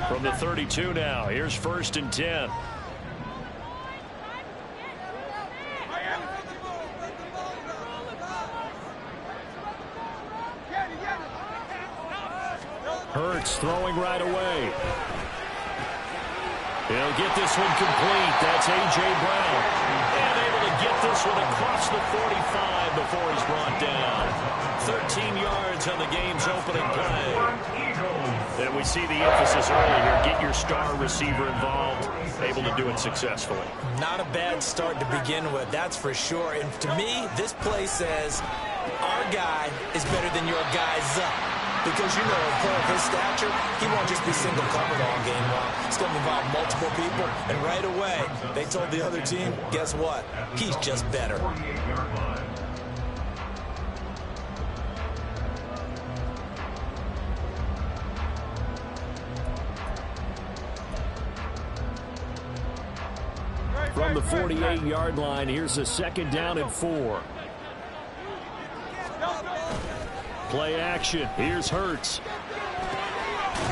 From the 32 now, here's 1st and 10. Hurts throwing right away. He'll get this one complete. That's A.J. Brown. And able to get this one across the 45 before he's brought down. 13 yards on the game's opening play. And we see the emphasis early here. Get your star receiver involved. Able to do it successfully. Not a bad start to begin with, that's for sure. And to me, this play says our guy is better than your guy's up. Because, you know, a player of his stature, he won't just be single covered all game long. It's going to involve multiple people. And right away, they told the other team, guess what? He's just better. From the 48-yard line, here's a 2nd down and 4. Play action. Here's Hurts.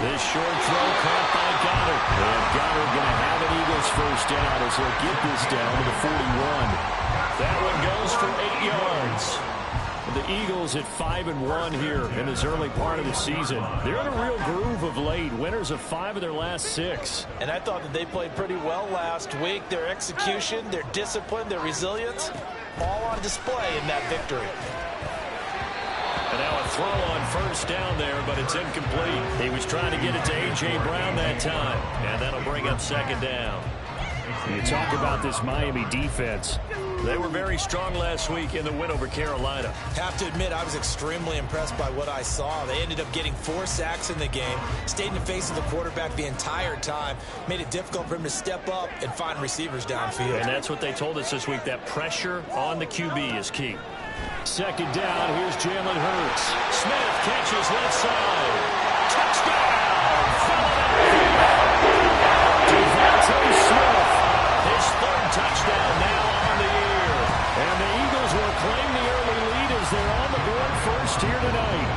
This short throw caught by Goddard. And Goddard going to have an Eagles 1st down as he'll get this down to the 41. That one goes for 8 yards. The Eagles at 5-1 here in this early part of the season. They're in a real groove of late. Winners of 5 of their last 6. And I thought that they played pretty well last week. Their execution, their discipline, their resilience, all on display in that victory. And now a throw on 1st down there, but it's incomplete. He was trying to get it to A.J. Brown that time, and that'll bring up 2nd down. You talk about this Miami defense. They were very strong last week in the win over Carolina. Have to admit, I was extremely impressed by what I saw. They ended up getting 4 sacks in the game, stayed in the face of the quarterback the entire time, made it difficult for him to step up and find receivers downfield. And that's what they told us this week, that pressure on the QB is key. 2nd down, here's Jalen Hurts. Smith catches left side. Touchdown! Philadelphia! DeVonta Smith, his 3rd touchdown now on the year. And the Eagles will claim the early lead as they're on the board first here tonight.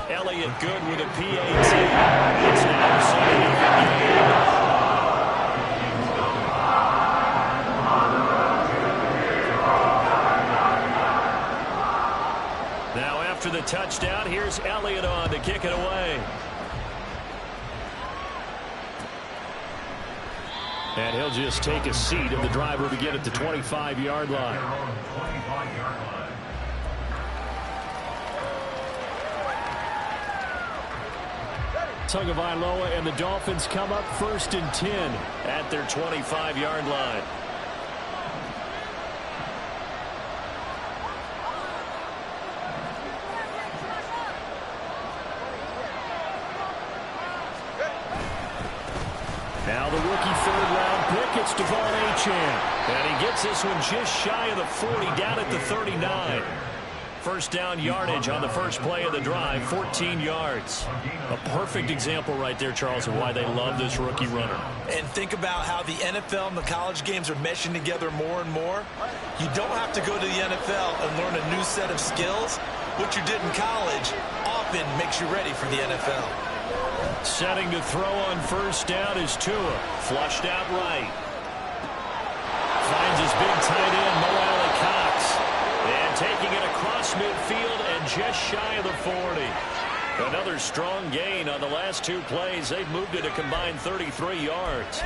Elliott good with a PAT. It's now 7-0 game. After the touchdown, here's Elliott on to kick it away. And he'll just take a seat, and the drive will begin at the 25-yard line. Tagovailoa and the Dolphins come up 1st and 10 at their 25-yard line. Now the rookie 3rd-round pick, it's Devon Achane. And he gets this one just shy of the 40, down at the 39. 1st down yardage on the first play of the drive, 14 yards. A perfect example right there, Charles, of why they love this rookie runner. And think about how the NFL and the college games are meshing together more and more. You don't have to go to the NFL and learn a new set of skills. What you did in college often makes you ready for the NFL. Setting to throw on 1st down is Tua. Flushed out right. Finds his big tight end, Mo Alley-Cox. And taking it across midfield and just shy of the 40. Another strong gain on the last 2 plays. They've moved it a combined 33 yards.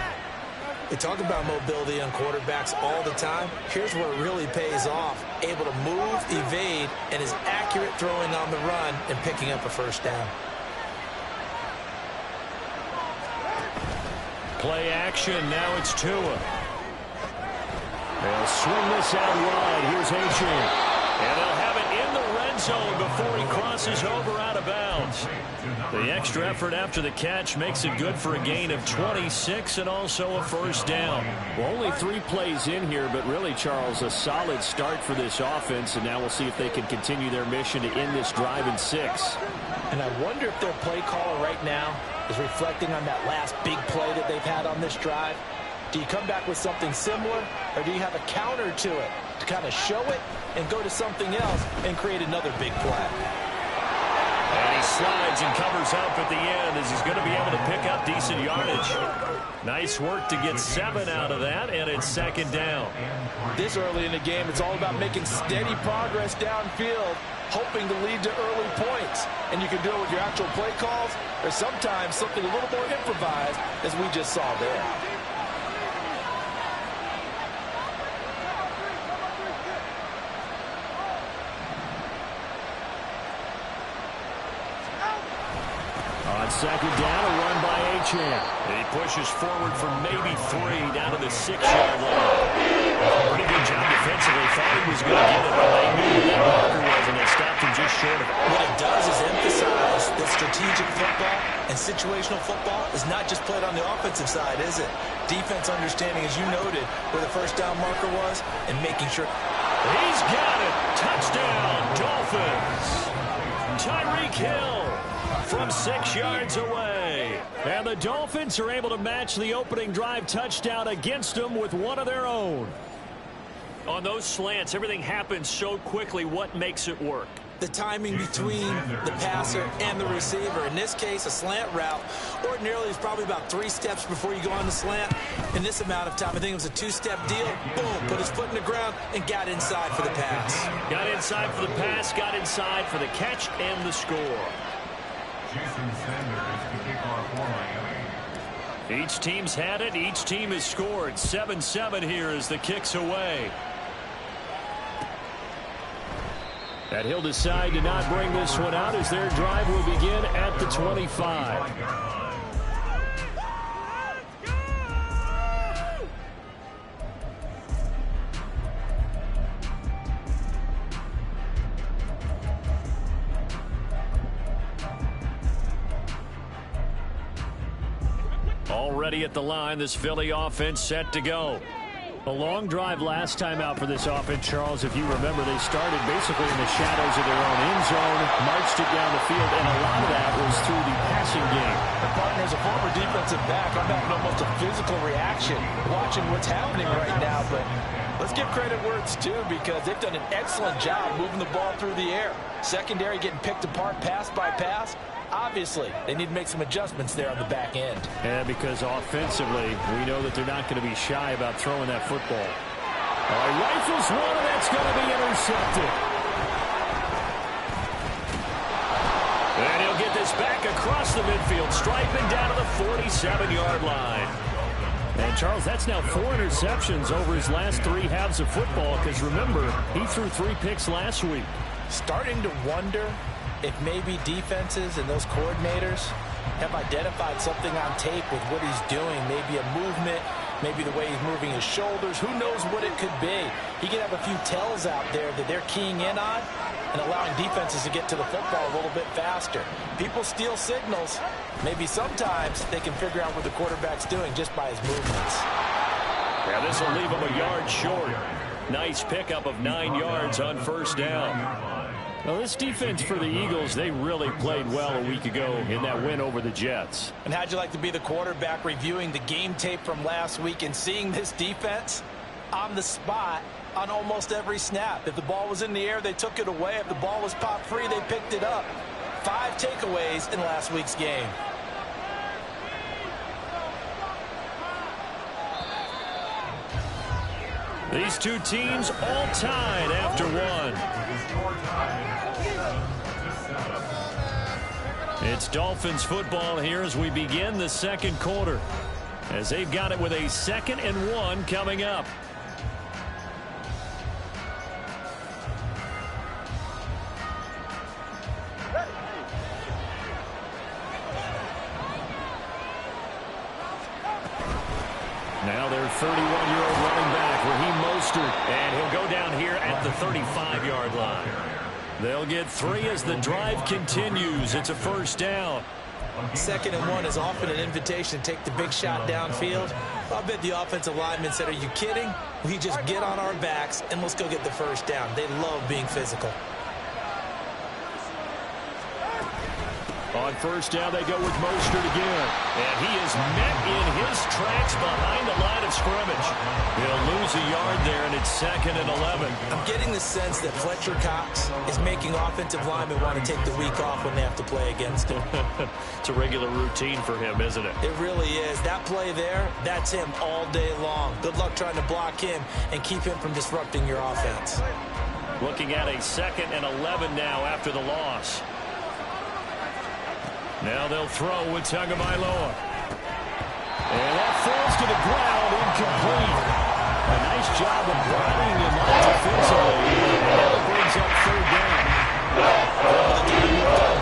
They talk about mobility on quarterbacks all the time. Here's where it really pays off. Able to move, evade, and is accurate throwing on the run and picking up a 1st down. Play action. Now it's Tua. They'll swing this out wide. Here's Achane. And they'll have it in the red zone before he crosses over out of bounds. The extra effort after the catch makes it good for a gain of 26 and also a 1st down. Well, only 3 plays in here, but really, Charles, a solid start for this offense. And now we'll see if they can continue their mission to end this drive in 6. And I wonder if their play caller right now is reflecting on that last big play that they've had on this drive. Do you come back with something similar, or do you have a counter to it to kind of show it and go to something else and create another big play? And he slides and covers up at the end as he's going to be able to pick up decent yardage. Nice work to get 7 out of that, and it's second down. This early in the game, it's all about making steady progress downfield, hoping to lead to early points. And you can do it with your actual play calls, or sometimes something a little more improvised, as we just saw there. On second down, a run by Achane. He pushes forward for maybe 3 down to the 6-yard line. Pretty good job defensively. Thought he was going to get it, but they knew where that marker was, and they stopped him just short of it. What it does is emphasize that strategic football and situational football is not just played on the offensive side, is it? Defense understanding, as you noted, where the first down marker was and making sure. He's got it. Touchdown, Dolphins. Tyreek Hill from 6 yards away. And the Dolphins are able to match the opening drive touchdown against them with one of their own. On those slants, everything happens so quickly. What makes it work? The timing between the passer and the receiver. In this case, a slant route ordinarily is probably about 3 steps before you go on the slant. In this amount of time, I think it was a 2-step deal. Boom, put his foot in the ground and got inside for the pass. Got inside for the pass, got inside for the catch and the score. Jason Sanders to kick off for Miami. Each team's had it. Each team has scored. 7-7 here as the kick's away. And he'll decide to not bring this one out as their drive will begin at the 25. Already at the line, this Philly offense set to go. A long drive last time out for this offense, Charles. If you remember, they started basically in the shadows of their own end zone, marched it down the field, and a lot of that was through the passing game. The partner is a former defensive back. I'm having almost a physical reaction watching what's happening right now, but let's give credit where it's due because they've done an excellent job moving the ball through the air. Secondary getting picked apart pass by pass. Obviously, they need to make some adjustments there on the back end. Yeah, because offensively, we know that they're not going to be shy about throwing that football. Rifles one, and that's going to be intercepted. And he'll get this back across the midfield, striping down to the 47-yard line. And, Charles, that's now 4 interceptions over his last 3 halves of football because, remember, he threw 3 picks last week. Starting to wonder if maybe defenses and those coordinators have identified something on tape with what he's doing, maybe a movement, maybe the way he's moving his shoulders. Who knows what it could be? He could have a few tells out there that they're keying in on and allowing defenses to get to the football a little bit faster. People steal signals. Maybe sometimes they can figure out what the quarterback's doing just by his movements. Yeah, this will leave him a yard short. Nice pickup of 9 yards on first down. Well, this defense for the Eagles, they really played well a week ago in that win over the Jets. And how'd you like to be the quarterback reviewing the game tape from last week and seeing this defense on the spot on almost every snap? If the ball was in the air, they took it away. If the ball was popped free, they picked it up. 5 takeaways in last week's game. These two teams all tied after one. It's Dolphins football here as we begin the second quarter, as they've got it with a 2nd and 1 coming up. Now their 31-year-old running back, Raheem Mostert, and he'll go down here at the 35-yard line. They'll get 3 as the drive continues. It's a first down. 2nd and 1 is often an invitation to take the big shot downfield. I bet the offensive lineman said, are you kidding? We just get on our backs and let's go get the first down. They love being physical. On first down, they go with Mostert again. And he is met in his tracks behind the line of scrimmage. He'll lose a yard there, and it's 2nd and 11. I'm getting the sense that Fletcher Cox is making offensive linemen want to take the week off when they have to play against him. It's a regular routine for him, isn't it? It really is. That play there, that's him all day long. Good luck trying to block him and keep him from disrupting your offense. Looking at a 2nd and 11 now after the loss. Now they'll throw with Tagovailoa. And that falls to the ground, incomplete. A nice job of rallying him out defensively. And now it brings up 3rd down.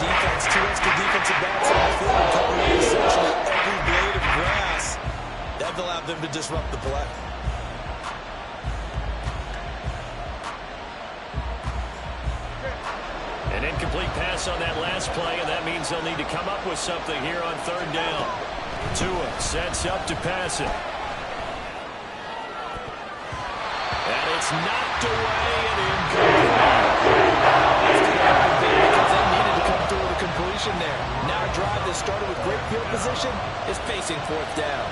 Defense, 2 extra defensive backs on the field, covering essentially every blade of grass. That allowed them to disrupt the play. An incomplete pass on that last play, and that means they'll need to come up with something here on 3rd down. Tua sets up to pass it. And it's knocked away and incomplete. Because they needed to come through with a completion there. Now a drive that started with great field position is facing 4th down.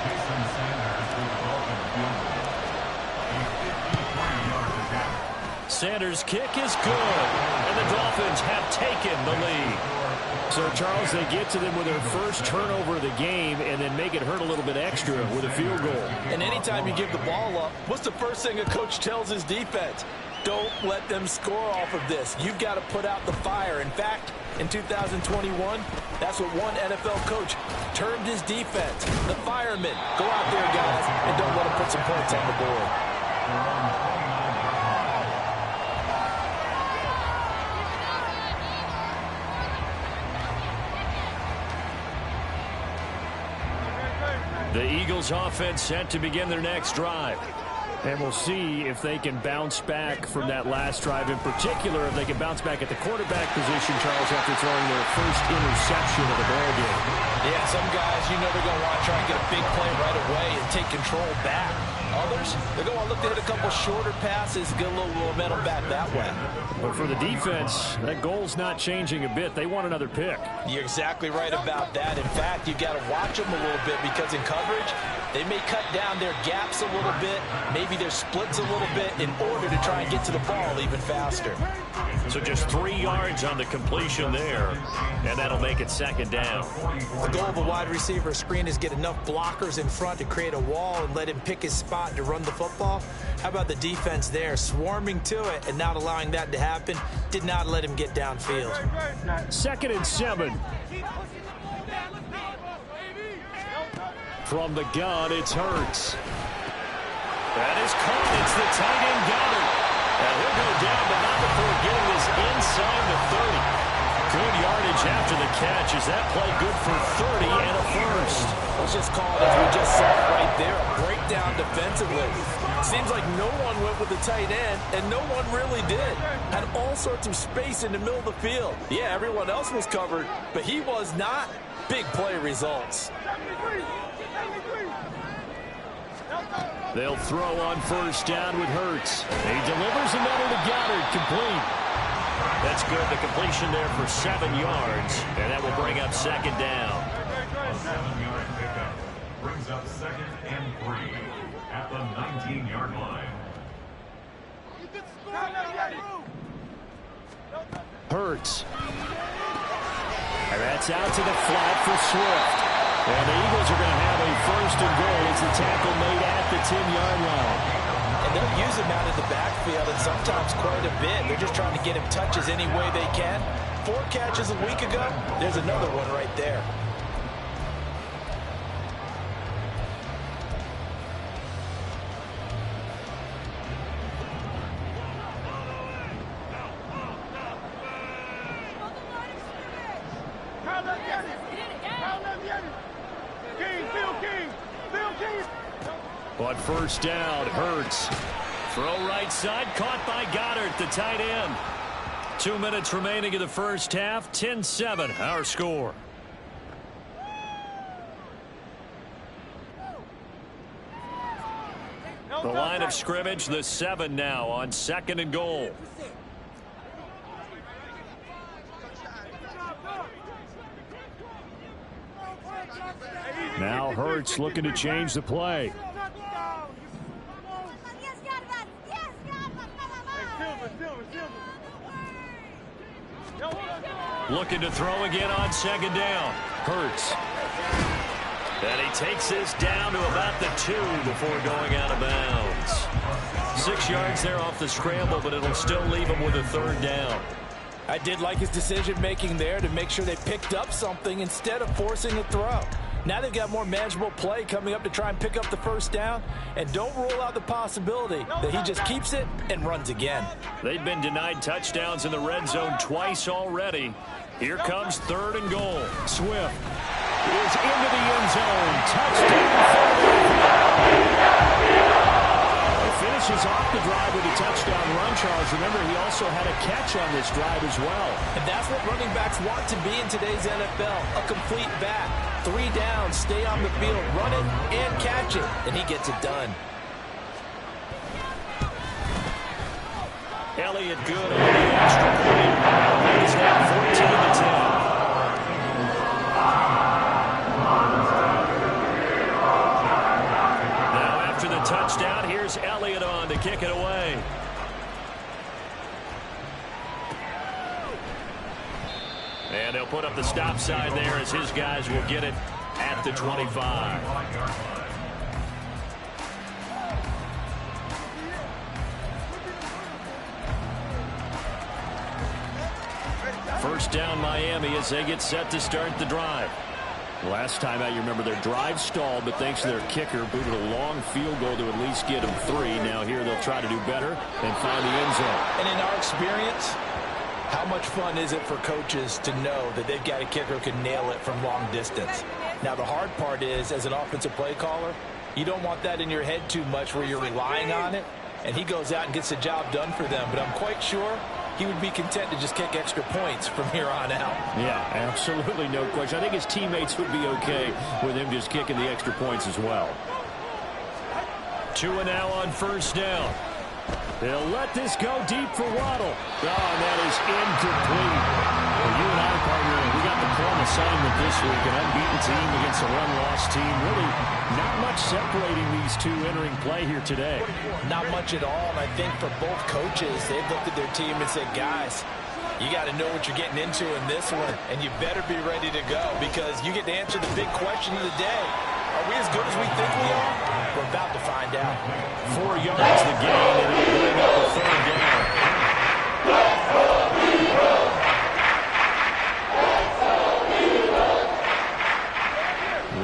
Jason Sanders with the ball in the field goal. A 53-yard attempt. Sanders' kick is good, and the Dolphins have taken the lead. So, Charles, they get to them with their first turnover of the game and then make it hurt a little bit extra with a field goal. And anytime you give the ball up, what's the first thing a coach tells his defense? Don't let them score off of this. You've got to put out the fire. In fact, in 2021, that's what one NFL coach termed his defense. The firemen. Go out there, guys, and don't let them put some points on the board. The Eagles offense set to begin their next drive. And we'll see if they can bounce back from that last drive. In particular, if they can bounce back at the quarterback position, Charles, after throwing their first interception of the ball game. Yeah, some guys, you know they're going to want to try and get a big play right away and take control back. Others, they're going to want to look to hit a couple shorter passes, get a little momentum back that way. But for the defense, that goal's not changing a bit. They want another pick. You're exactly right about that. In fact, you've got to watch them a little bit because in coverage, they may cut down their gaps a little bit, maybe their splits a little bit in order to try and get to the ball even faster. So just 3 yards on the completion there, and that'll make it 2nd down. The goal of a wide receiver screen is get enough blockers in front to create a wall and let him pick his spot to run the football. How about the defense there, swarming to it and not allowing that to happen? Did not let him get downfield. 2nd and 7. From the gun, it's Hurts. That is caught. It's the tight end Goddard. And he'll go down, but not before getting this inside the 30. Good yardage after the catch. Is that play good for 30 and a first? Let's just call it, as we just saw right there, a breakdown defensively. Seems like no one went with the tight end, and no one really did. Had all sorts of space in the middle of the field. Yeah, everyone else was covered, but he was not. Big play results. They'll throw on first down with Hurts. He delivers another to Goddard, complete. That's good. The completion there for 7 yards, and that will bring up 2nd down. A 7-yard pickup brings up 2nd and 3 at the 19-yard line. Hurts. And that's out to the flat for Swift. And the Eagles are going to have a 1st and goal as the tackle made at the 10-yard line. And they'll use him out in the backfield, and sometimes quite a bit. They're just trying to get him touches any way they can. 4 catches a week ago. There's another one right there. On first down, Hurts. Throw right side, caught by Goddard, the tight end. 2 minutes remaining in the first half, 10-7, our score. The line of scrimmage, the 7 now on 2nd and goal. Now Hurts looking to change the play. Looking to throw again on second down. Hurts. And he takes this down to about the 2 before going out of bounds. 6 yards there off the scramble, but it'll still leave him with a third down. I did like his decision-making there to make sure they picked up something instead of forcing a throw. Now they've got more manageable play coming up to try and pick up the first down. And don't rule out the possibility that he just keeps it and runs again. They've been denied touchdowns in the red zone twice already. Here comes 3rd and goal. Swift is into the end zone. Touchdown. Finishes off the drive with a touchdown run, Charles. Remember, he also had a catch on this drive as well. And that's what running backs want to be in today's NFL, a complete back. 3 downs, stay on the field, run it, and catch it. And he gets it done. Elliott good on the extra point. He's now 14-10. Touchdown. Here's Elliott on to kick it away. And they'll put up the stop sign there as his guys will get it at the 25. First down Miami as they get set to start the drive. Last time out, you remember their drive stalled, but thanks to their kicker, booted a long field goal to at least get them 3. Now here they'll try to do better and find the end zone. And in our experience, how much fun is it for coaches to know that they've got a kicker who can nail it from long distance? Now the hard part is, as an offensive play caller, you don't want that in your head too much where you're relying on it, and he goes out and gets the job done for them. But I'm quite sure he would be content to just kick extra points from here on out. Yeah, absolutely no question. I think his teammates would be okay with him just kicking the extra points as well. Tua now on first down. They'll let this go deep for Waddle. Oh, and that is incomplete. Well, you and I, partner, we got the plum assignment this week. An unbeaten team against a run-loss team. Really not much separating these two entering play here today. Not much at all, and I think for both coaches, they've looked at their team and said, guys, you got to know what you're getting into in this one, and you better be ready to go because you get to answer the big question of the day. Are we as good as we think we are? We're about to find out. 4 yards the gain, and it'll bring up a third down.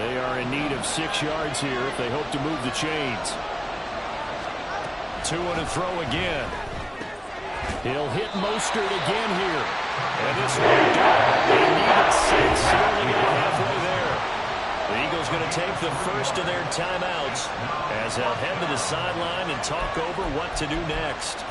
They are in need of 6 yards here if they hope to move the chains. Tua to throw again. He'll hit Mostert again here. And this one done. They needed 6. Only got halfway there. The Eagles going to take the first of their timeouts as they'll head to the sideline and talk over what to do next.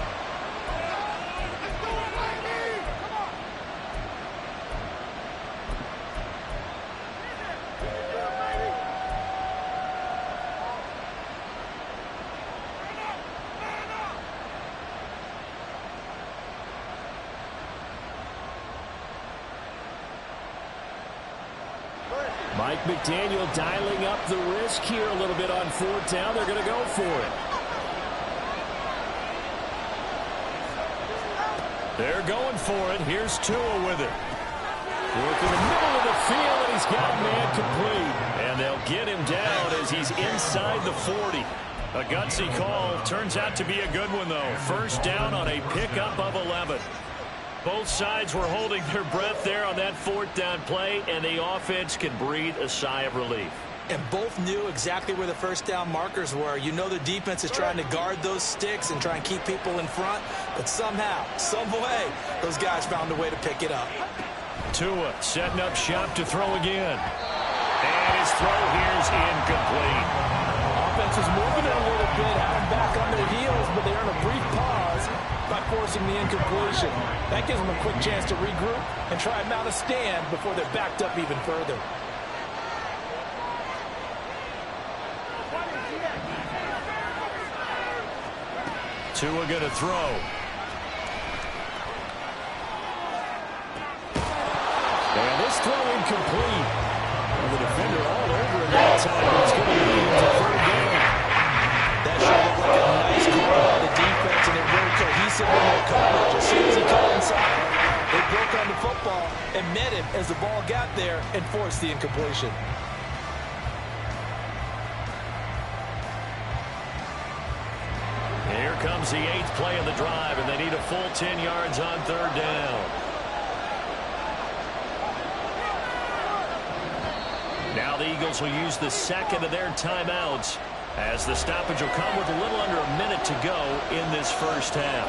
Mike McDaniel dialing up the risk here a little bit on 4th down. They're going to go for it. They're going for it. Here's Tua with it. Working the middle of the field, and he's got a man complete. And they'll get him down as he's inside the 40. A gutsy call. Turns out to be a good one, though. First down on a pickup of 11. Both sides were holding their breath there on that 4th down play, and the offense can breathe a sigh of relief. And both knew exactly where the first down markers were. You know the defense is trying to guard those sticks and try and keep people in front, but somehow, some way, those guys found a way to pick it up. Tua setting up shop to throw again. And his throw here's incomplete. Offense is moving it a little bit, had them back on their heels, but they earn a brief pause by forcing the incompletion. That gives them a quick chance to regroup and try and mount a stand before they're backed up even further. Tua going to throw. And this throw incomplete. The defender all over him that time, but it's going to lead him to third down. That sure looked like a nice call by the defense, and it really cohesive in their coverage. As soon as he got inside, they broke on the football and met him as the ball got there and forced the incompletion. Here comes the 8th play of the drive, and they need a full 10 yards on third down. Now the Eagles will use the second of their timeouts, as the stoppage will come with a little under a minute to go in this first half.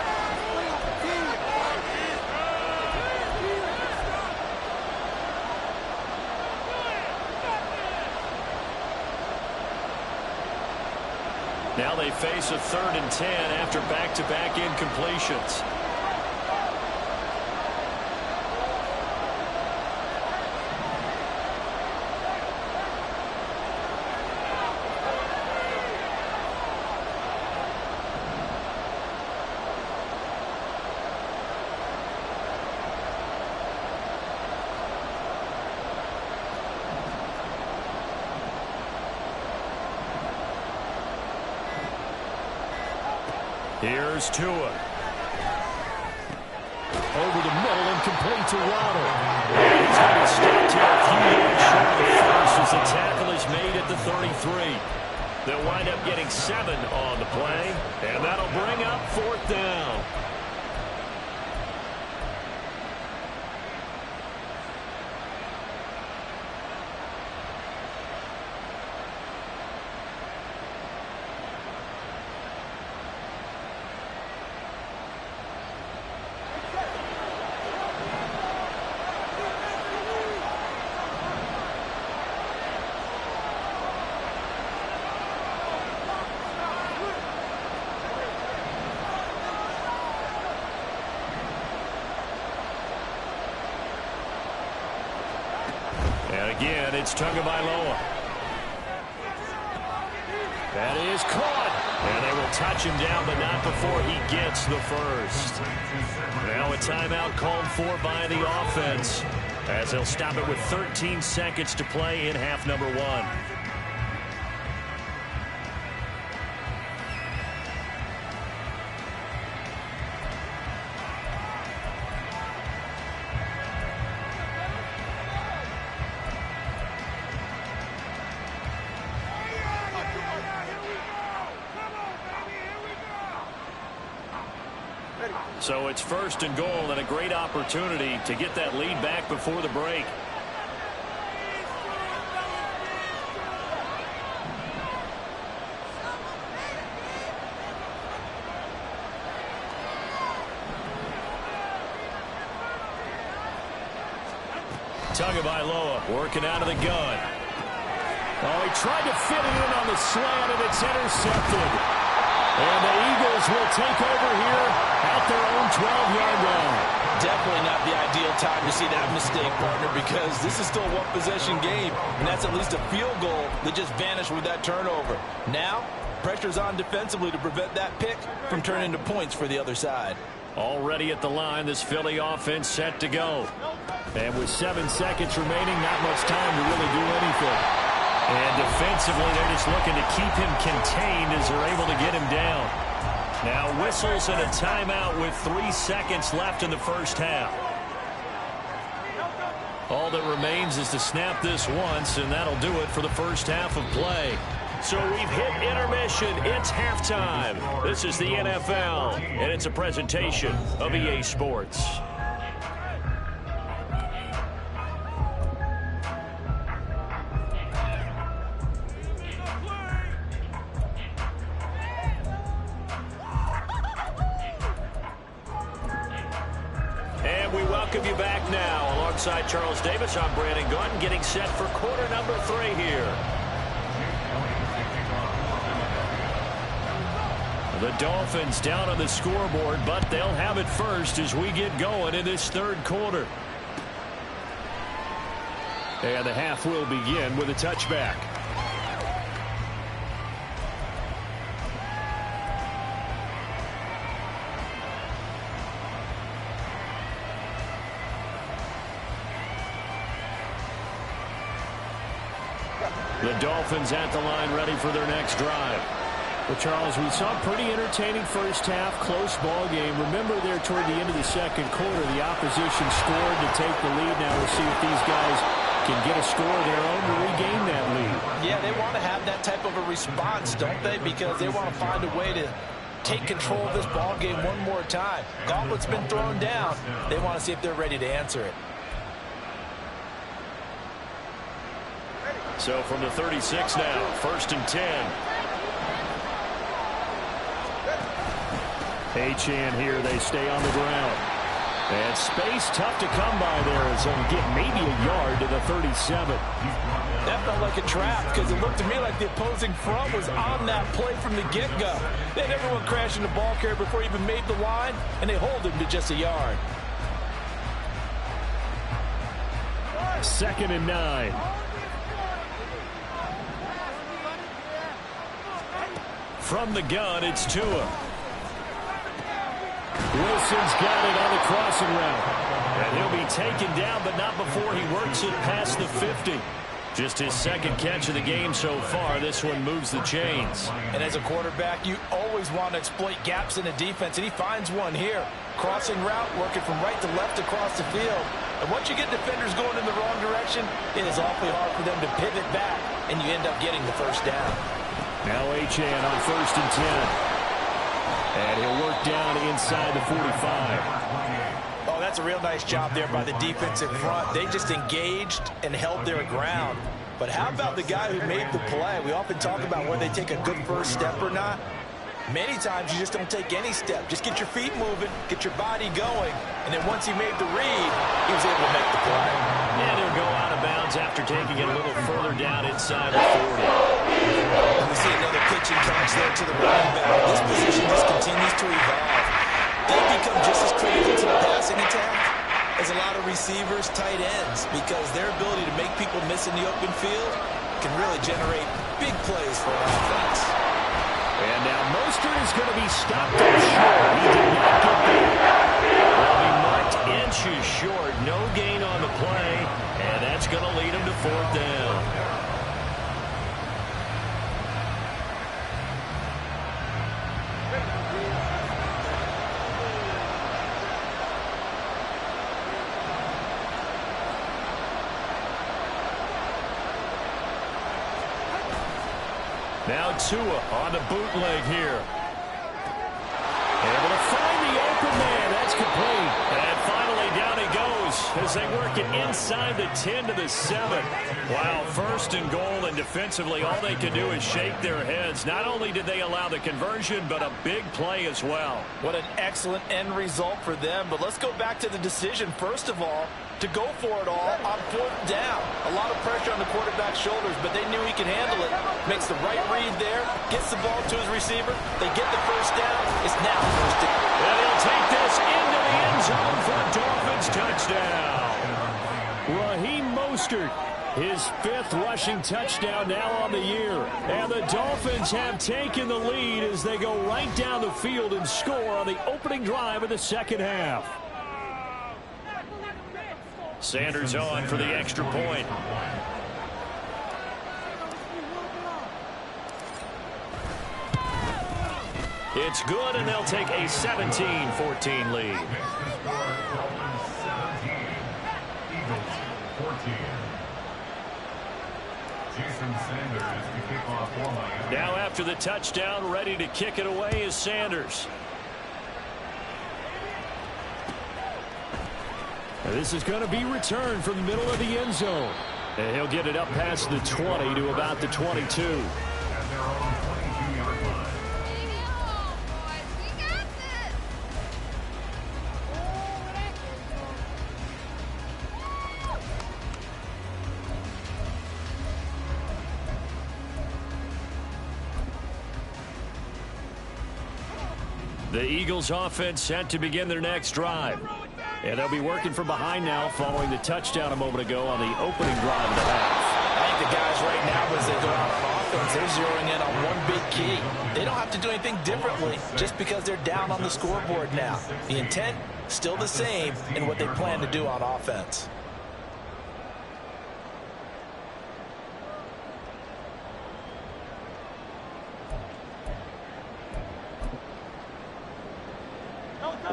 Now they face a 3rd and 10 after back-to-back incompletions. Here's Tua. Over the middle and complete to Waddle. He's got it stopped here a few yards short of the first as the tackle is made at the 33. They'll wind up getting 7 on the play, and that'll bring up 4th down. And again, it's Tagovailoa. That is caught. And they will touch him down, but not before he gets the first. Now a timeout called for by the offense, as they'll stop it with 13 seconds to play in half number 1. So it's 1st and goal, and a great opportunity to get that lead back before the break. Tagovailoa working out of the gun. Oh, he tried to fit it in on the slant, and it's intercepted. And the Eagles will take over here at their own 12-yard line. Definitely not the ideal time to see that mistake, partner, because this is still a one-possession game, and that's at least a field goal that just vanished with that turnover. Now, pressure's on defensively to prevent that pick from turning into points for the other side. Already at the line, this Philly offense set to go. And with 7 seconds remaining, not much time to really do anything. And defensively, they're just looking to keep him contained as they're able to get him down. Now whistles and a timeout with 3 seconds left in the first half. All that remains is to snap this once, and that'll do it for the first half of play. So we've hit intermission. It's halftime. This is the NFL, and it's a presentation of EA Sports. Welcome you back now. Alongside Charles Davis, I'm Brandon Gaudin, getting set for quarter number 3 here. The Dolphins down on the scoreboard, but they'll have it first as we get going in this 3rd quarter. And the half will begin with a touchback. The Dolphins at the line ready for their next drive. Well, Charles, we saw a pretty entertaining first half, close ball game. Remember there toward the end of the second quarter, the opposition scored to take the lead. Now we'll see if these guys can get a score of their own to regain that lead. Yeah, they want to have that type of a response, don't they? Because they want to find a way to take control of this ball game one more time. Gauntlet's been thrown down. They want to see if they're ready to answer it. So from the 36 now, 1st and 10. Achane here, they stay on the ground. And space tough to come by there as they'll get maybe a yard to the 37. That felt like a trap because it looked to me like the opposing front was on that play from the get-go. They had everyone crashing the ball carrier before he even made the line, and they hold him to just a yard. 2nd and 9. From the gun, it's Tua. Wilson's got it on the crossing route. And he'll be taken down, but not before he works it past the 50. Just his 2nd catch of the game so far. This one moves the chains. And as a quarterback, you always want to exploit gaps in the defense, and he finds one here. Crossing route, working from right to left across the field. And once you get defenders going in the wrong direction, it is awfully hard for them to pivot back, and you end up getting the first down. Now Achane on 1st and 10. And he'll work down inside the 45. Oh, that's a real nice job there by the defensive front. They just engaged and held their ground. But how about the guy who made the play? We often talk about whether they take a good first step or not. Many times you just don't take any step. Just get your feet moving, get your body going, and then once he made the read, he was able to make the play. And he'll go out of bounds after taking it a little further down inside the 40. We see another pitch and catch there to the running back. This position just continues to evolve. They become just as critical to the passing attack as a lot of receivers, tight ends, because their ability to make people miss in the open field can really generate big plays for an offense. And now Mostert is going to be stopped up short. He did not get there. Well, he marked inches short. No gain on the play, and that's going to lead him to 4th down. Now Tua on the bootleg here. Able to find the open man. That's complete. And finally down he goes as they work it inside the 10 to the 7. Wow, 1st and goal, and defensively all they can do is shake their heads. Not only did they allow the conversion, but a big play as well. What an excellent end result for them. But let's go back to the decision, first of all, to go for it all on 4th down. A lot of pressure on the quarterback's shoulders, but they knew he could handle it. Makes the right read there, gets the ball to his receiver. They get the first down. It's now 1st down. And he'll take this into the end zone for a Dolphins touchdown. Raheem Mostert, his 5th rushing touchdown now on the year. And the Dolphins have taken the lead as they go right down the field and score on the opening drive of the 2nd half. Sanders on for the extra point. It's good, and they'll take a 17-14 lead. Now after the touchdown, ready to kick it away is Sanders. This is going to be returned from the middle of the end zone. And he'll get it up past the 20 to about the 22. The Eagles offense set to begin their next drive. And they'll be working from behind now following the touchdown a moment ago on the opening drive of the half. I think the guys right now, as they go out on offense, they're zeroing in on one big key. They don't have to do anything differently just because they're down on the scoreboard now. The intent, still the same in what they plan to do on offense.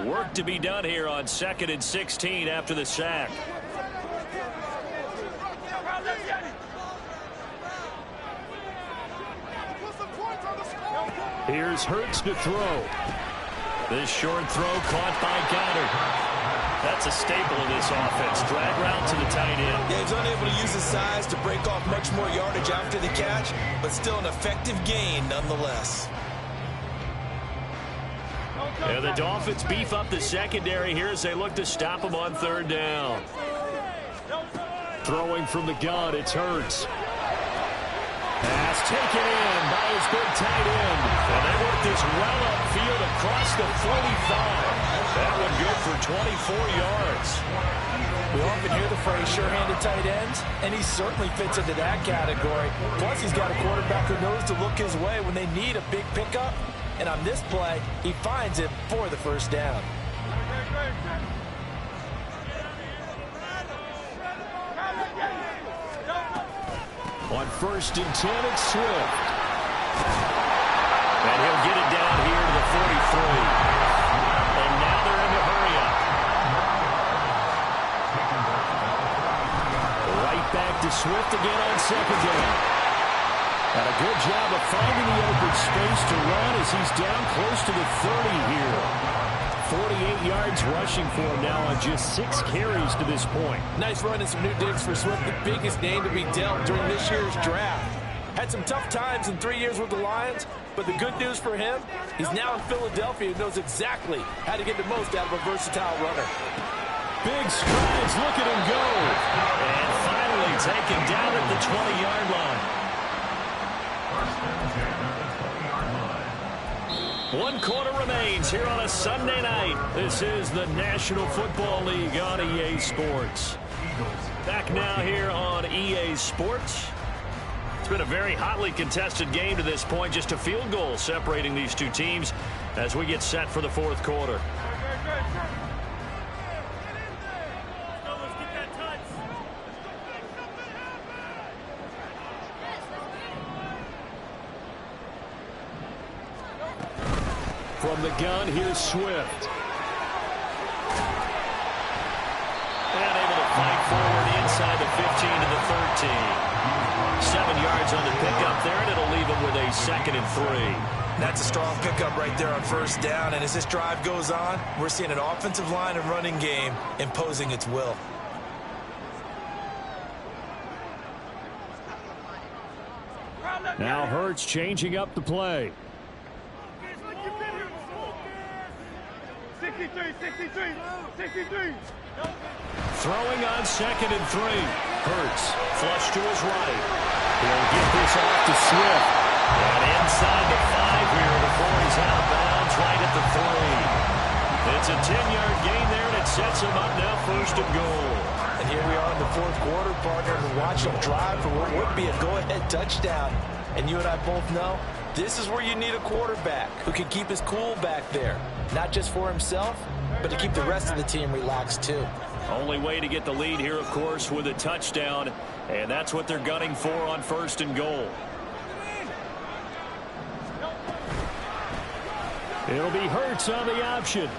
Work to be done here on 2nd and 16 after the sack. Here's Hurts to throw. This short throw caught by Goddard. That's a staple of this offense. Drag route to the tight end. Yeah, he's unable to use his size to break off much more yardage after the catch, but still an effective gain nonetheless. Yeah, the Dolphins beef up the secondary here as they look to stop him on 3rd down. Throwing from the gun, it's Hurts. Pass taken in by his big tight end. And they work this well upfield across the 45. That one good for 24 yards. We often hear the phrase sure-handed tight ends, and he certainly fits into that category. Plus, he's got a quarterback who knows to look his way when they need a big pickup. And on this play, he finds it for the 1st down. On 1st and 10, it's Swift. And he'll get it down here to the 43. And now they're in the hurry-up. Right back to Swift again on 2nd down. And a good job of finding the open space to run as he's down close to the 30 here. 48 yards rushing for him now on just 6 carries to this point. Nice run and some new digs for Swift, the biggest name to be dealt during this year's draft. Had some tough times in 3 years with the Lions, but the good news for him, he's now in Philadelphia and knows exactly how to get the most out of a versatile runner. Big strides, look at him go. And finally taken down at the 20-yard line. 1 quarter remains here on a Sunday night. This is the National Football League on EA Sports. Back now here on EA Sports. It's been a very hotly contested game to this point. Just a field goal separating these two teams as we get set for the 4th quarter. From the gun, here's Swift. And able to fight forward inside the 15 to the 13. 7 yards on the pickup there, and it'll leave him with a 2nd and 3. That's a strong pickup right there on 1st down, and as this drive goes on, we're seeing an offensive line and running game imposing its will. Now Hurts changing up the play. 63. Throwing on 2nd and 3. Hurts flush to his right. He'll get this off to Swift. And inside the 5 here before he's out of bounds right at the 3. It's a 10-yard gain there, and it sets him up now 1st and goal. And here we are in the 4th quarter, partner, and watch him drive for what would be a go-ahead touchdown. And you and I both know this is where you need a quarterback who can keep his cool back there. Not just for himself, but to keep the rest of the team relaxed too. Only way to get the lead here, of course, with a touchdown. And that's what they're gunning for on 1st and goal. It'll be Hurts on the option.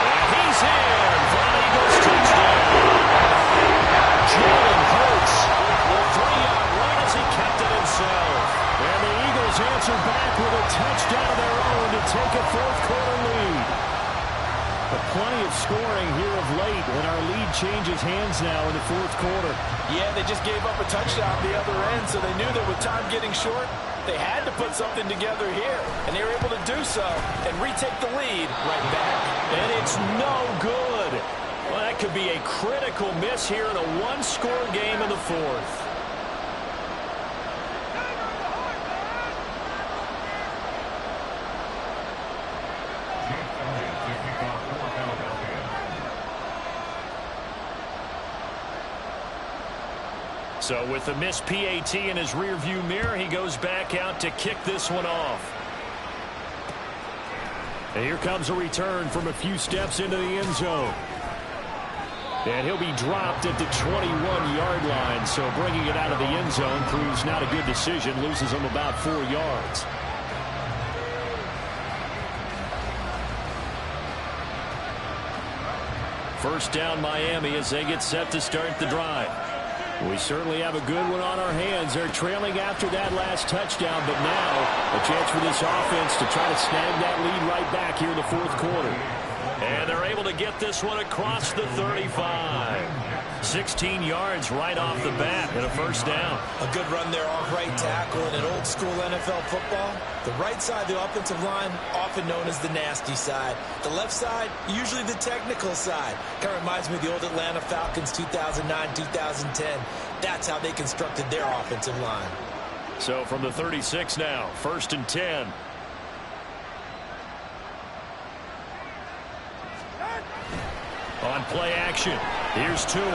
And he's in for an Eagles touchdown. Jalen Hurts with a 3-yard run as he kept it himself. And the Eagles answer back with a touchdown of their own to take a 4th quarter lead. But plenty of scoring here of late when our lead changes hands now in the 4th quarter. Yeah, they just gave up a touchdown at the other end, so they knew that with time getting short, they had to put something together here. And they were able to do so and retake the lead right back. And it's no good. Well, that could be a critical miss here in a 1-score game in the 4th. So with the missed PAT in his rearview mirror, he goes back out to kick this one off. And here comes a return from a few steps into the end zone. And he'll be dropped at the 21-yard line, so bringing it out of the end zone proves not a good decision, loses him about 4 yards. First down Miami as they get set to start the drive. We certainly have a good one on our hands. They're trailing after that last touchdown, but now a chance for this offense to try to snag that lead right back here in the fourth quarter. And they're able to get this one across the 35. 16 yards right off the bat and a first down. A good run there off right tackle in an old school NFL football. The right side of the offensive line, often known as the nasty side. The left side, usually the technical side. Kind of reminds me of the old Atlanta Falcons 2009, 2010. That's how they constructed their offensive line. So from the 36 now, 1st and 10. On play action, here's Tua. And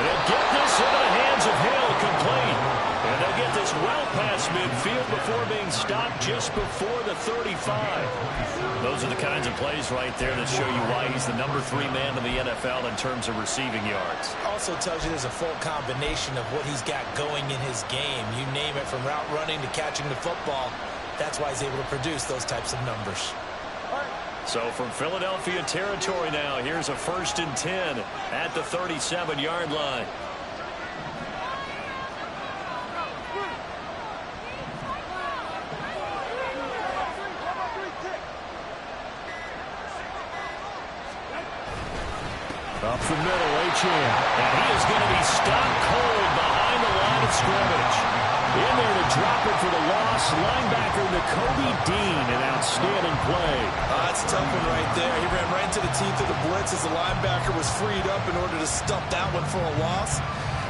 they'll get this into the hands of Hill, complete. And they'll get this well past midfield before being stopped just before the 35. Those are the kinds of plays right there that show you why he's the number 3 man in the NFL in terms of receiving yards. Also tells you there's a full combination of what he's got going in his game. You name it, from route running to catching the football. That's why he's able to produce those types of numbers. So from Philadelphia territory now, here's a 1st and 10 at the 37-yard line. Up the middle, Achane. And he is going to be stopped cold behind the line of scrimmage. In there to drop it for the loss, linebacker Nakobe Dean, an outstanding play. That's a tough one right there. He ran right into the teeth of the blitz as the linebacker was freed up in order to stop that one for a loss.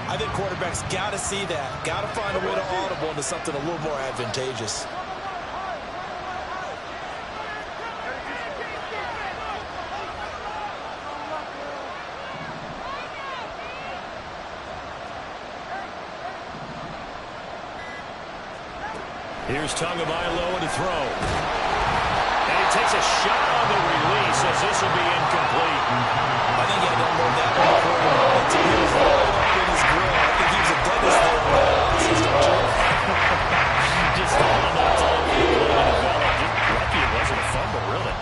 I think quarterbacks got to see that. Got to find a way to audible into something a little more advantageous. Here's Tagovailoa to throw. And he takes a shot on the release as this will be incomplete. I think he had to unload that one before he wanted to. He was right up in his grill. I think he was a dentist there when that loss started. Just not enough time for the play to develop. Just lucky it wasn't a fumble, really.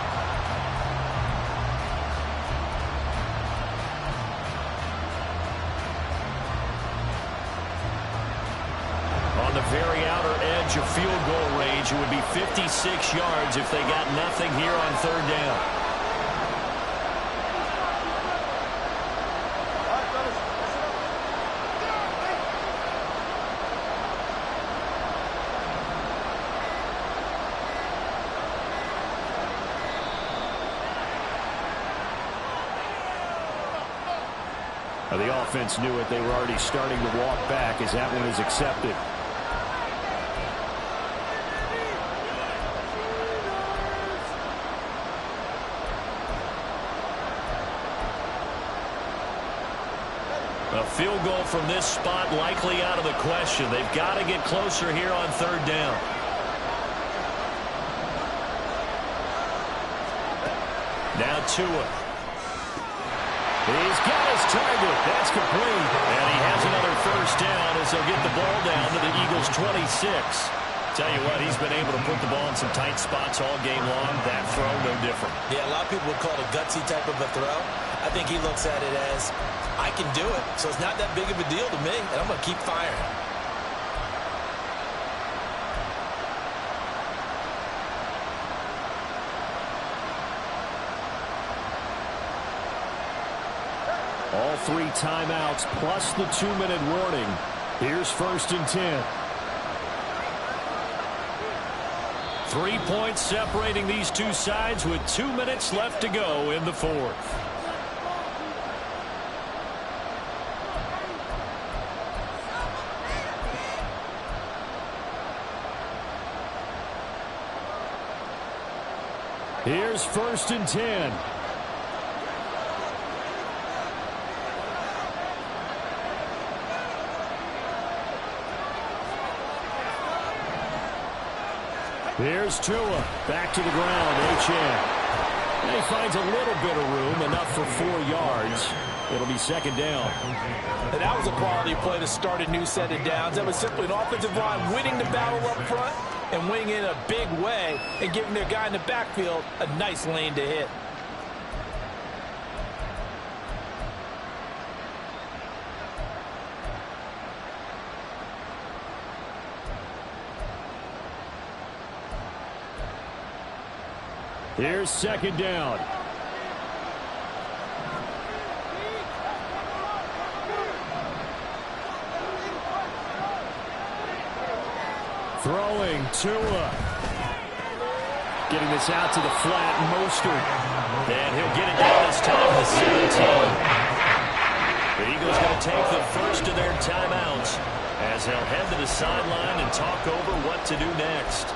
On the very outer edge of field goal range, it would be 56 yards if they got nothing here on 3rd down. Now, the offense knew it. They were already starting to walk back as that one is accepted. A field goal from this spot likely out of the question. They've got to get closer here on 3rd down. Now Tua. He's got his target. That's complete. And he has another first down as they'll get the ball down to the Eagles' 26. Tell you what, he's been able to put the ball in some tight spots all game long. That throw, no different. Yeah, a lot of people would call it a gutsy type of a throw. I think he looks at it as, I can do it, so it's not that big of a deal to me, and I'm going to keep firing. All 3 timeouts plus the 2-minute warning. Here's 1st and 10. 3 points separating these two sides with 2 minutes left to go in the 4th. Here's 1st and 10. Here's Tua. Back to the ground. Achane. And he finds a little bit of room, enough for 4 yards. It'll be 2nd down. And that was a quality play to start a new set of downs. That was simply an offensive line winning the battle up front and winning in a big way and giving their guy in the backfield a nice lane to hit. Here's second down. Throwing Tua. Getting this out to the flat, Mostert. And he'll get it down this time to 17. The Eagles going to take the first of their timeouts as they'll head to the sideline and talk over what to do next.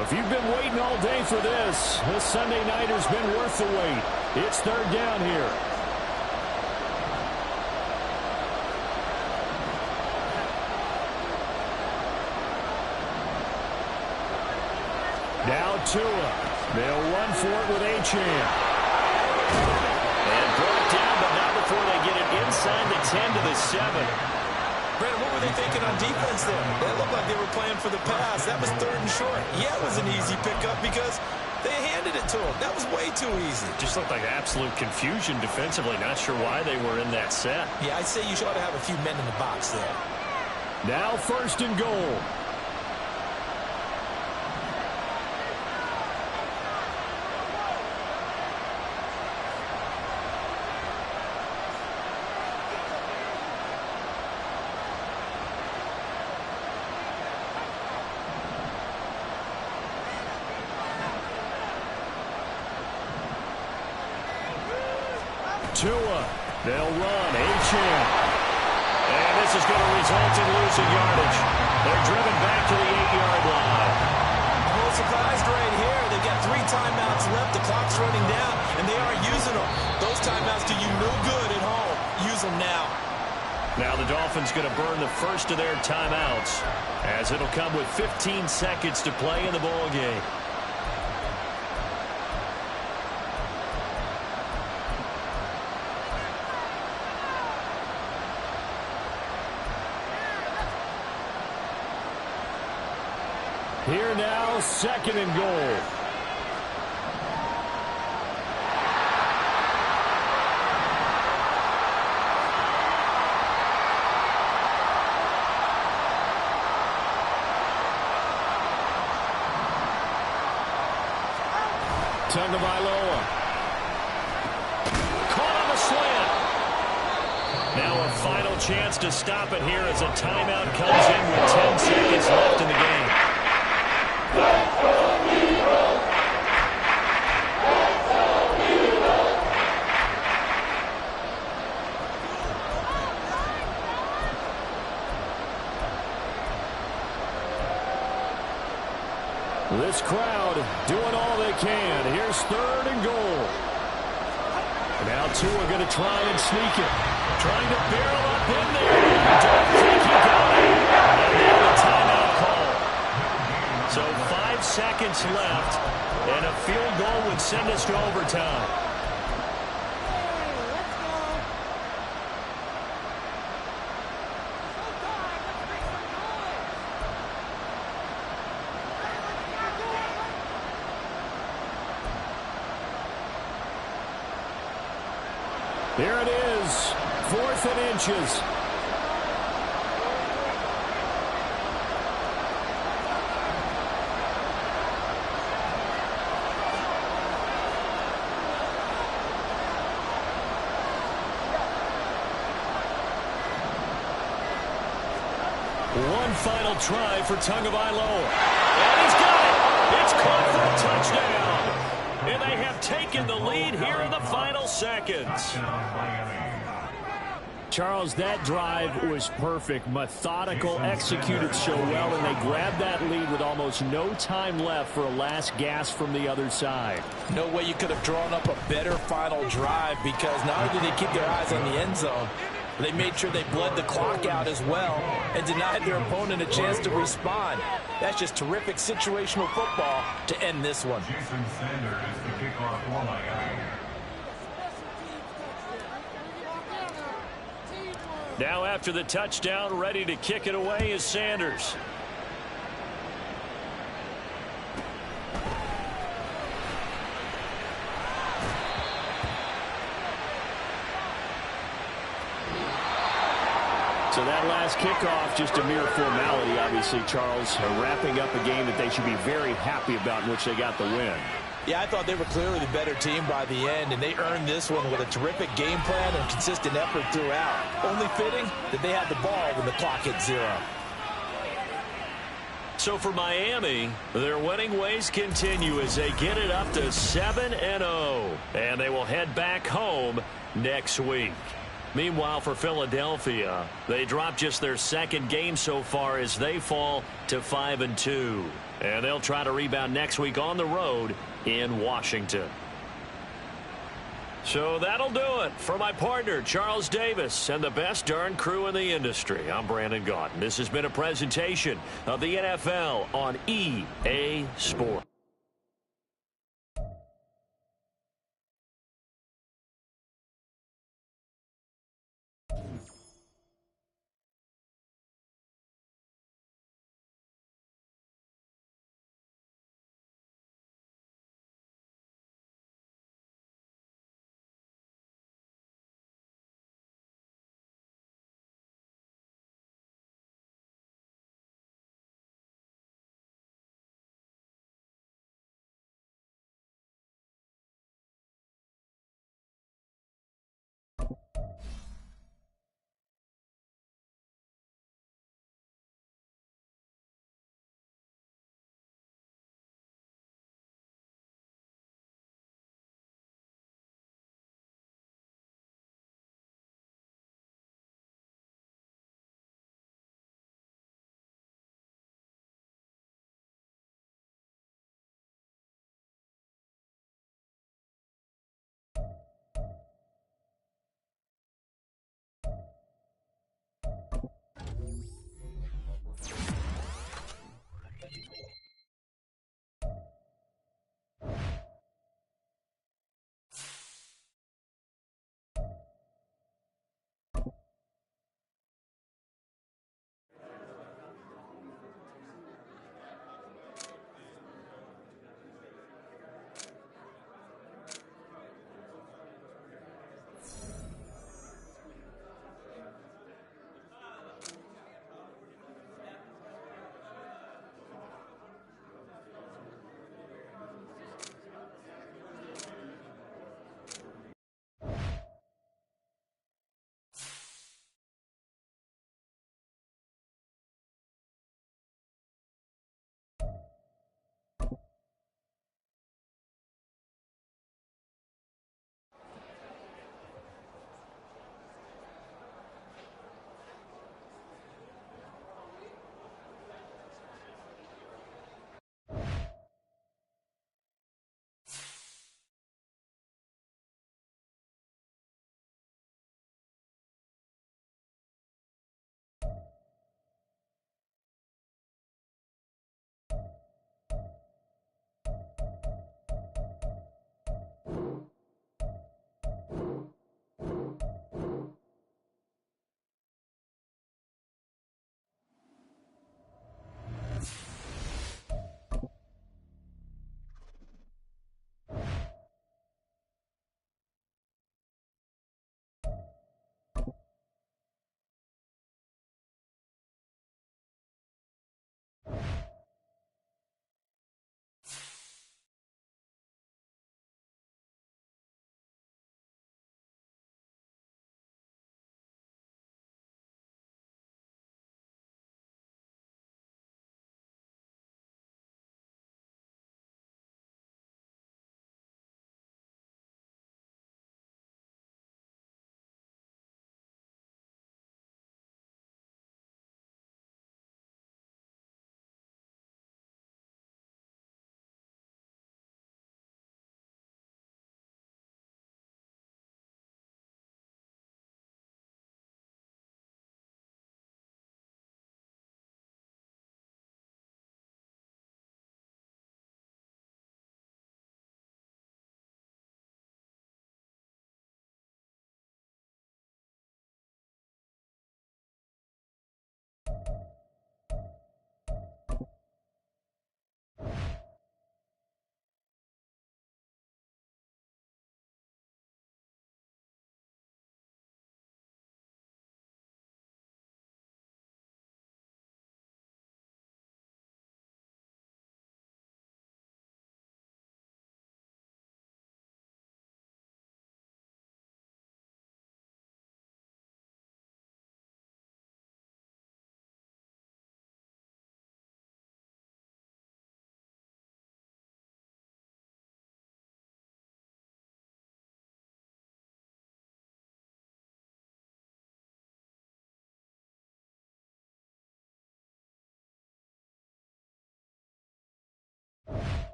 If you've been waiting all day for this Sunday nighter's been worth the wait. It's third down here. Now Tua. They'll run for it with Achane. And brought down, but not before they get it inside the 10 to the 7. Brandon, what were they thinking on defense there? It looked like they were playing for the pass. That was third and short. Yeah, it was an easy pickup because they handed it to him. That was way too easy. Just looked like absolute confusion defensively. Not sure why they were in that set. Yeah, I'd say you ought to have a few men in the box there. Now first and goal. Tua. They'll run. Achane. And this is going to result in losing yardage. They're driven back to the 8-yard line. A little surprised right here. They've got 3 timeouts left. The clock's running down, and they are using them. Those timeouts do you no good at home. Use them now. Now the Dolphins going to burn the first of their timeouts as it'll come with 15 seconds to play in the ball game. Here now, second and goal. Tagovailoa. Caught on the slant. Now a final chance to stop it here as a timeout comes in with 10 seconds left in the game. This crowd doing all they can. Here's third and goal. Now Tua going to try and sneak it. Trying to barrel up in there. Don't think he got it. And now the timeout call. So 5 seconds left, and a field goal would send us to overtime. Here it is, 4th and inches. One final try for Tagovailoa. And he's got it. It's caught for a touchdown. And they have taken the lead here in the final seconds. Charles, that drive was perfect. Methodical, executed so well, and they grabbed that lead with almost no time left for a last gasp from the other side. No way you could have drawn up a better final drive because not only did they keep their eyes on the end zone, they made sure they bled the clock out as well and denied their opponent a chance to respond. That's just terrific situational football to end this one. Jason Sanders is the kickoff for Miami. Now after the touchdown, ready to kick it away is Sanders. So that last kickoff, just a mere formality, obviously, Charles, wrapping up a game that they should be very happy about in which they got the win. Yeah, I thought they were clearly the better team by the end, and they earned this one with a terrific game plan and consistent effort throughout. Only fitting that they had the ball when the clock hit 0. So for Miami, their winning ways continue as they get it up to 7-0. And they will head back home next week. Meanwhile, for Philadelphia, they dropped just their second game so far as they fall to 5-2. And they'll try to rebound next week on the road in Washington. So that'll do it for my partner, Charles Davis, and the best darn crew in the industry. I'm Brandon Gaudin. This has been a presentation of the NFL on EA Sports.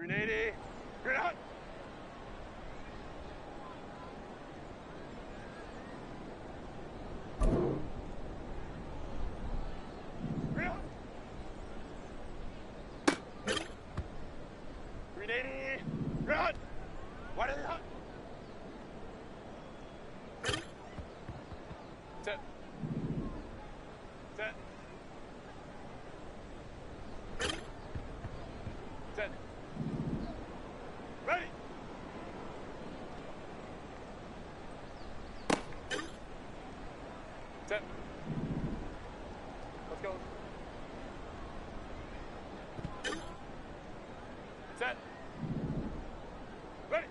380. Run. Run. 380. Run. What is that? Set. Set. Set. Ready. Set. Let's go. Set. Ready.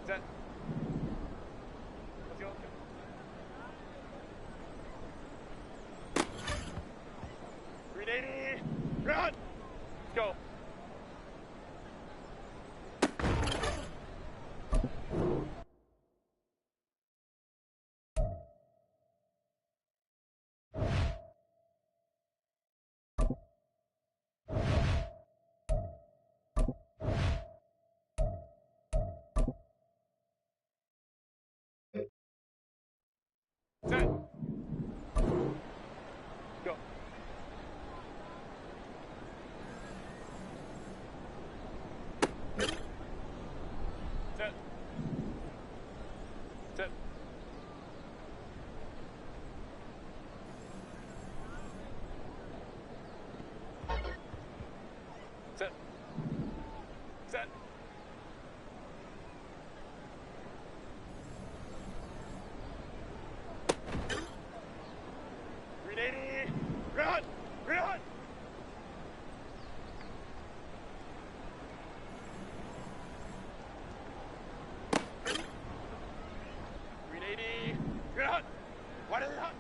Set. Let's go. 380. Run. Let's go. Set. Go. Set. Set. Set. Set. Run! Run! Run! What is that?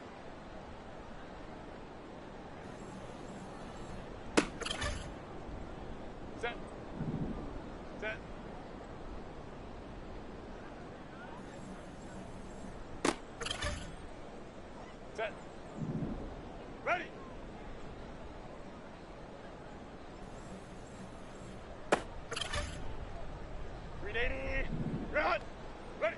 Set. Set. Set. Ready. Run. Ready.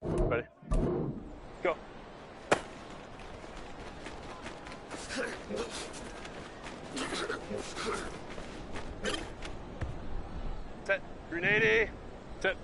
Ready. Go. Set. 380. Set.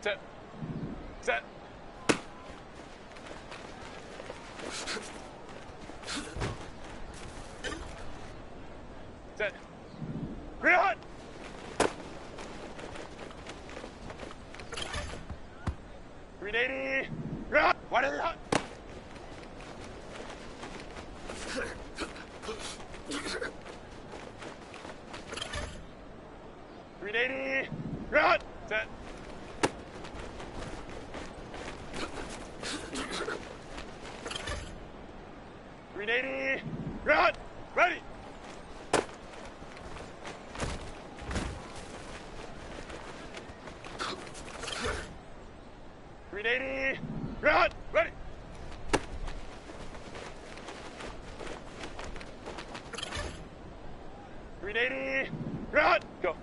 Set. Set. Set. Run! .380. Run! What is that? .380. Run! Set. .380. Run! Ready! .380. Run! Ready! .380. Run! Go.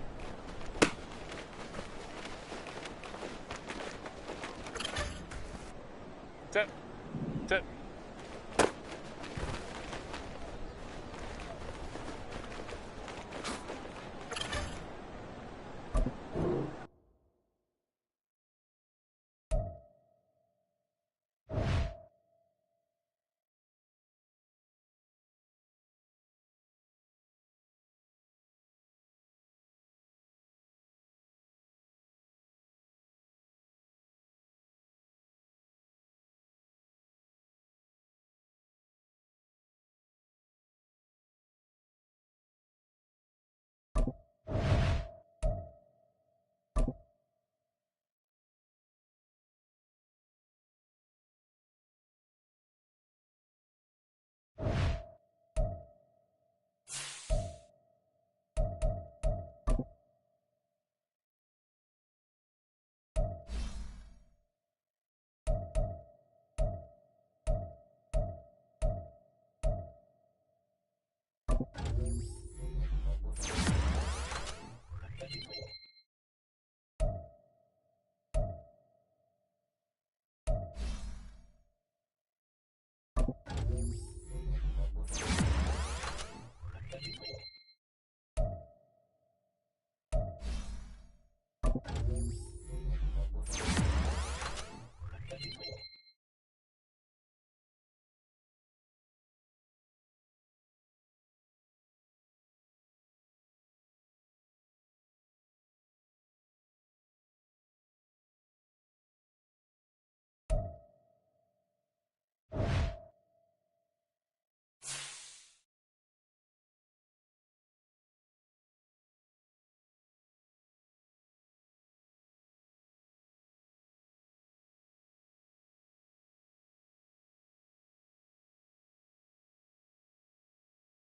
Set. Set.